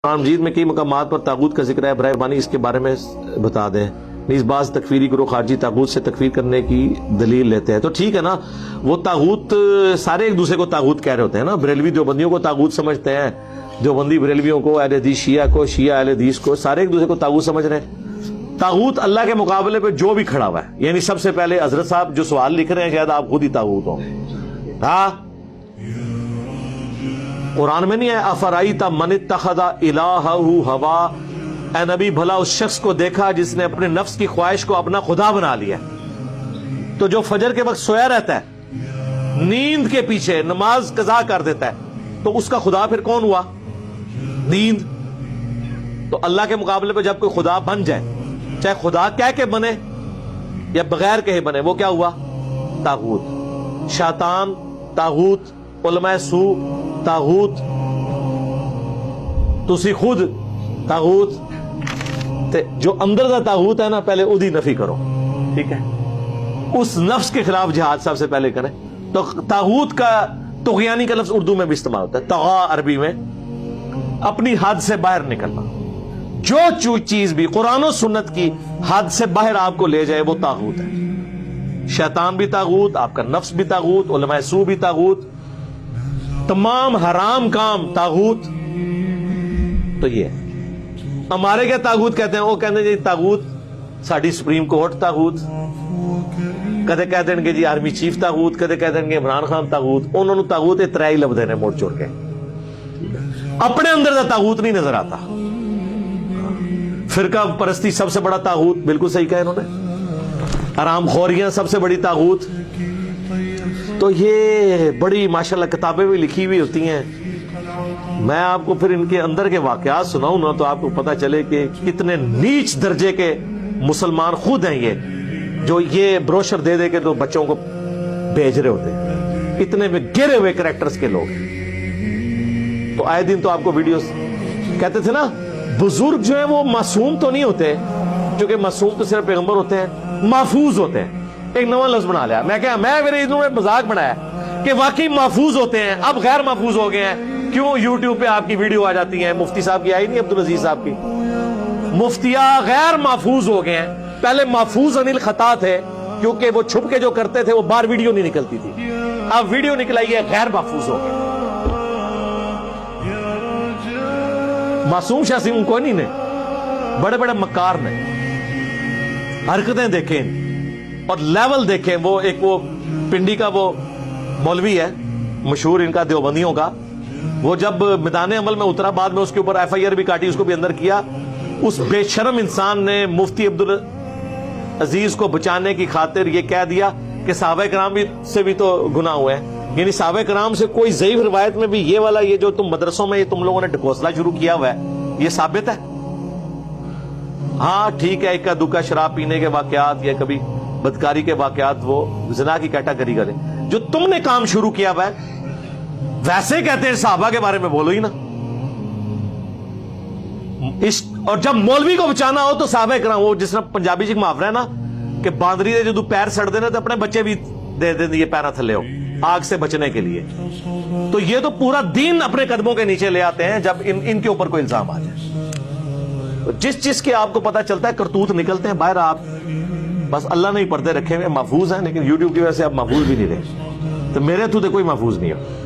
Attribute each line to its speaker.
Speaker 1: قرآن مجید میں کئی مقامات پر طاغوت کا ذکر ہے، برائے مہربانی اس کے بارے میں بتا دیں۔ نیز بعض تکفیری گروہ خارجی طاغوت سے تکفیر کرنے کی دلیل لیتے ہیں، تو ٹھیک ہے نا، وہ طاغوت سارے ایک دوسرے کو طاغوت کہہ رہے ہوتے ہیں نا۔ بریلوی دیوبندیوں کو طاغوت سمجھتے ہیں، دیوبندی بریلویوں کو، اہل حدیث شیعہ کو، شیعہ اہل حدیث کو، سارے ایک دوسرے کو طاغوت سمجھ رہے ہیں۔ طاغوت اللہ کے مقابلے پہ جو بھی کھڑا ہوا ہے، یعنی سب سے پہلے حضرت صاحب جو سوال لکھ رہے ہیں شاید آپ خود ہی طاغوت ہوں۔ ہاں، قرآن میں نہیں ہے افرائیت من اتخذ الہہ ہوا، اے نبی بھلا اس شخص کو دیکھا جس نے اپنے نفس کی خواہش کو اپنا خدا بنا لیا۔ تو جو فجر کے وقت سویا رہتا ہے، نیند کے پیچھے نماز قضا کر دیتا ہے، تو اس کا خدا پھر کون ہوا؟ نیند۔ تو اللہ کے مقابلے پہ جب کوئی خدا بن جائے، چاہے خدا کہہ کے بنے یا بغیر کہے بنے، وہ کیا ہوا؟ طاغوت۔ شیطان طاغوت، علماء سو طاغوت، تسی خود طاغوت۔ جو اندر کا طاغوت ہے نا، پہلے ادھی نفی کرو، ٹھیک ہے؟ اس نفس کے خلاف جہاد سب سے پہلے کریں۔ تو طاغوت کا طغیانی کا لفظ اردو میں بھی استعمال ہوتا ہے، طغا عربی میں، اپنی حد سے باہر نکلنا۔ جو چیز بھی قرآن و سنت کی حد سے باہر آپ کو لے جائے وہ طاغوت ہے۔ شیطان بھی طاغوت، آپ کا نفس بھی طاغوت، علماء سو بھی طاغوت، تمام حرام کام طاغوت۔ تو یہ ہمارے کیا طاغوت کہتے ہیں؟ وہ کہتے ہیں جی طاغوت ساڈی سپریم کورٹ طاغوت، کدے کہتے ہیں کہ جی آرمی چیف طاغوت، کدے کہتے ہیں کہ عمران خان طاغوت۔ انہوں نے طاغوت ترے ہی لفظ نے موڑ چوڑ کے، اپنے اندر کا طاغوت نہیں نظر آتا۔ فرقہ پرستی سب سے بڑا طاغوت، بالکل صحیح کہا انہوں نے۔ حرام خوریاں سب سے بڑی طاغوت۔ تو یہ بڑی ماشاءاللہ کتابیں بھی لکھی ہوئی ہوتی ہیں۔ میں آپ کو پھر ان کے اندر کے واقعات سناؤں نا تو آپ کو پتہ چلے کہ کتنے نیچ درجے کے مسلمان خود ہیں یہ، جو یہ بروشر دے دے کے تو بچوں کو بھیج رہے ہوتے ہیں۔ اتنے میں گرے ہوئے کریکٹرز کے لوگ۔ تو آئے دن تو آپ کو ویڈیوز کہتے تھے نا، بزرگ جو ہیں وہ معصوم تو نہیں ہوتے، کیونکہ معصوم تو صرف پیغمبر ہوتے ہیں، محفوظ ہوتے ہیں۔ ایک نواں لفظ بنا لیا، میں کہا میں میرے ادھر میں مذاق بنایا کہ واقعی محفوظ ہوتے ہیں، اب غیر محفوظ ہو گئے ہیں۔ کیوں؟ یوٹیوب پہ آپ کی ویڈیو آ جاتی ہیں، مفتی صاحب کی آئی نہیں، عبدالعزیز صاحب کی، مفتیاں غیر محفوظ ہو گئے ہیں۔ پہلے محفوظ عن الخطا تھے، کیونکہ وہ چھپ کے جو کرتے تھے وہ باہر ویڈیو نہیں نکلتی تھی۔ اب ویڈیو نکلائی ہے، غیر محفوظ ہو گئے۔ معصوم شاسم کوئی نہیں نے، بڑے بڑے مکار نے۔ حرکتیں دیکھیں اور لیول دیکھیں۔ وہ ایک وہ پنڈی کا وہ مولوی ہے مشہور ان کا دیوبندیوں کا، وہ جب میدان عمل میں اترا، بعد میں اس کے اوپر ایف آئی آر بھی کاٹی، اس کو بھی اندر کیا۔ اس بے شرم انسان نے مفتی عبدالعزیز کو بچانے کی خاطر یہ کہہ دیا کہ صحابہ کرام سے بھی تو گناہ ہوئے ہیں، یعنی صحابہ کرام سے کوئی ضعیف روایت میں بھی یہ والا، یہ جو تم مدرسوں میں یہ تم لوگوں نے ڈھکوسلا شروع کیا ہوا ہے، یہ ثابت ہے۔ ہاں ٹھیک ہے، ایک کا دکا شراب پینے کے واقعات یا کبھی بدکاری کے واقعات وہ زنا کی کیٹاگری کریں، جو تم نے کام شروع کیا ہوا ہے ویسے کہتے ہیں صحابہ کے بارے میں بولو ہی نا۔ اور جب مولوی کو بچانا ہو تو صحابہ کرام، وہ جس طرح پنجابی جی محاورہ ہے نا کہ باندری دے جو پیر سڑ دینا تو اپنے بچے بھی دے دیں یہ پیرا تھلے ہو آگ سے بچنے کے لیے۔ تو یہ تو پورا دین اپنے قدموں کے نیچے لے آتے ہیں جب ان کے اوپر کوئی الزام آ جائے۔ جس چیز کے آپ کو پتا چلتا ہے کرتوت نکلتے ہیں باہر، آپ بس اللہ نے ہی پردے رکھے ہوئے، محفوظ ہیں، لیکن یوٹیوب کی وجہ سے آپ محفوظ بھی نہیں رہے۔ تو میرے تو کوئی محفوظ نہیں ہو۔